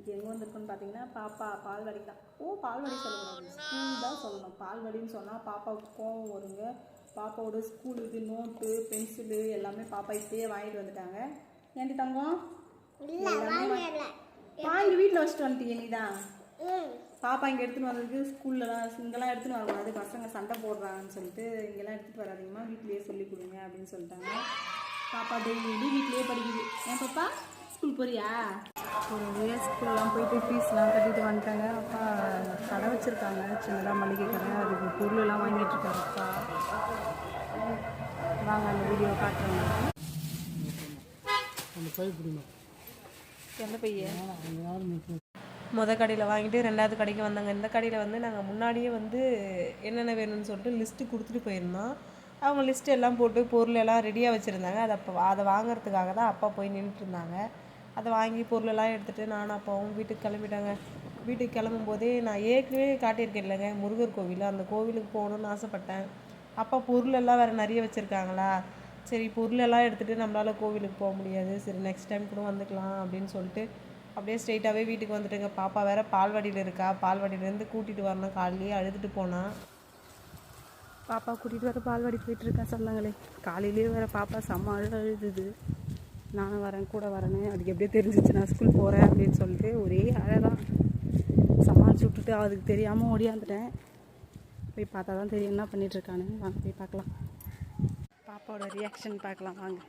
இன்றைக்கி எங்கே வந்திருக்குன்னு பார்த்தீங்கன்னா பாப்பா பால்வாடி தான். பால்வாடி சொல்லக்கூடாது, ஸ்கூல் தான் சொல்லணும். பால்வாடின்னு சொன்னால் பாப்பாவுக்கு கோவம் வருங்க. பாப்பாவோட ஸ்கூல் இது நோட்டு பென்சிலு எல்லாமே பாப்பா இப்பயே வாங்கிட்டு வந்துட்டாங்க. ஏன்டி தங்கம் வாங்கி வீட்டில் வச்சுட்டு வந்துட்டீங்க நீ தான். பாப்பா இங்கே எடுத்துன்னு வந்ததுக்கு ஸ்கூல்லலாம் இங்கெல்லாம் எடுத்துன்னு வரக்கூடாது, பசங்க சண்டை போடுறாங்கன்னு சொல்லிட்டு இங்கெல்லாம் எடுத்துகிட்டு வராதிங்கம்மா, வீட்லேயே சொல்லி கொடுங்க அப்படின்னு சொல்லிட்டாங்க. பாப்பா டெய்லி வீட்லேயே படிக்குது. ஏன் பாப்பா ஸ்கூல் போறியா? ஒரு ஸ்கூல்லாம் போயிட்டு ஃபீஸ்லாம் கட்டிட்டு வந்துட்டாங்க. அப்பா கடை வச்சுருக்காங்க, சின்னதாக மளிகை கடை, அதுக்கு பொருளெல்லாம் வாங்கிட்டுருக்காரு அப்பா. வாங்க அந்த வீடியோ காட்டுறேங்க. எந்த பையன் கடையில் வாங்கிட்டு ரெண்டாவது கடைக்கு வந்தாங்க. இந்த கடையில் வந்து நாங்கள் முன்னாடியே வந்து என்னென்ன வேணும்னு சொல்லிட்டு லிஸ்ட்டு கொடுத்துட்டு போயிருந்தோம். அவங்க லிஸ்ட்டு எல்லாம் போட்டு பொருள் எல்லாம் ரெடியாக வச்சுருந்தாங்க. அதை வாங்கிறதுக்காக தான் அப்பா போய் நின்றுட்டு இருந்தாங்க. அதை வாங்கி பொருளெல்லாம் எடுத்துகிட்டு நானும் அப்பாவும் வீட்டுக்கு கிளம்பிட்டாங்க. வீட்டுக்கு கிளம்பும் போதே நான் ஏற்கனவே காட்டியிருக்கேன் இல்லைங்க, முருகர் கோவில், அந்த கோவிலுக்கு போகணுன்னு ஆசைப்பட்டேன். அப்பா பொருளெல்லாம் வேறு நிறைய வச்சுருக்காங்களா, சரி பொருளெல்லாம் எடுத்துகிட்டு நம்மளால் கோவிலுக்கு போக முடியாது, சரி நெக்ஸ்ட் டைம் கூட வந்துக்கலாம் அப்படின்னு சொல்லிட்டு அப்படியே ஸ்ட்ரெயிட்டாகவே வீட்டுக்கு வந்துட்டுங்க. பாப்பா வேறு பால்வாடியில் இருக்கா, பால்வாடியிலேருந்து கூட்டிகிட்டு வரணும். காலையிலேயே அழுதுட்டு போனால் பாப்பா கூட்டிகிட்டு வர பால்வாடி போயிட்டுருக்கா சொன்னாங்களே. காலையிலேயே வேறு பாப்பா செம்ம அழுதுது. நானும் வரேன் கூட வரேன்னு. அதுக்கு எப்படியே தெரிஞ்சிச்சு நான் ஸ்கூல் போகிறேன் அப்படின்னு சொல்லிட்டு ஒரே அழகாக சமாளிச்சு விட்டுட்டு அதுக்கு தெரியாமல் ஓடியாந்துட்டேன். போய் பார்த்தா தான் தெரியும் என்ன பண்ணிகிட்ருக்கான்னு. வாங்க போய் பார்க்கலாம், பாப்பாவோட ரியாக்ஷன் பார்க்கலாம் வாங்க.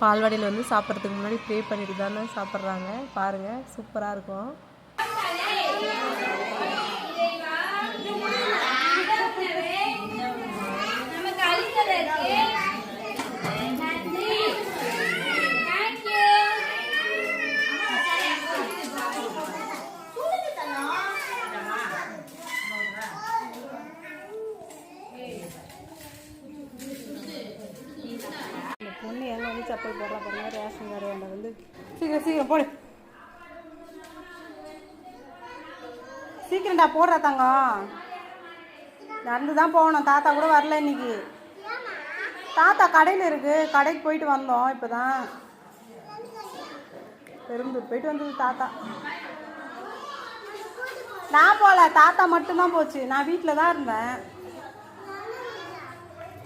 பால்வாடியில் வந்து சாப்பிட்றதுக்கு முன்னாடி ப்ரே பண்ணிட்டு தானே சாப்பிட்றாங்க. பாருங்கள், சூப்பராக இருக்கும். பொண்ணு எங்கே வந்து செப்பல் போடுறா பாருங்க. ரேஷன் கார்டு வேண்ட வந்து சீக்கிரம் சீக்கிரம் போடு, சீக்கிரம்டா போடுறா தங்கம். நடந்து தான் போகணும், தாத்தா கூட வரல இன்னைக்கு. தாத்தா கடையில் இருக்குது, கடைக்கு போயிட்டு வந்தோம் இப்போ தான். பெரும்பூர் போயிட்டு வந்தது தாத்தா. நான் போகல, தாத்தா மட்டும்தான் போச்சு. நான் வீட்டில் தான் இருந்தேன்,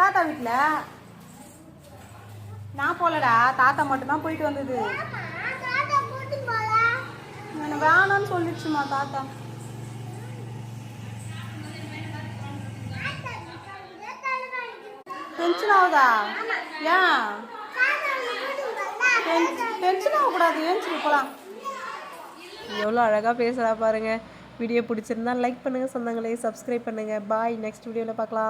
தாத்தா வீட்டில். நான் போகலடா, தாத்தா மட்டும்தான் போயிட்டு வந்தது. எனக்கு வேணான்னு சொல்லிடுச்சுமா தாத்தா. டென்ஷன் ஆகுதா? ஏன் டென்ஷன் ஆகக்கூடாது, ஏன்ச்சு போகலாம். எவ்வளோ அழகாக பேசுகிறா பாருங்கள். வீடியோ பிடிச்சிருந்தா லைக் பண்ணுங்கள் சொந்தங்களே, சப்ஸ்கிரைப் பண்ணுங்கள். பாய், நெக்ஸ்ட் வீடியோவில் பார்க்கலாம்.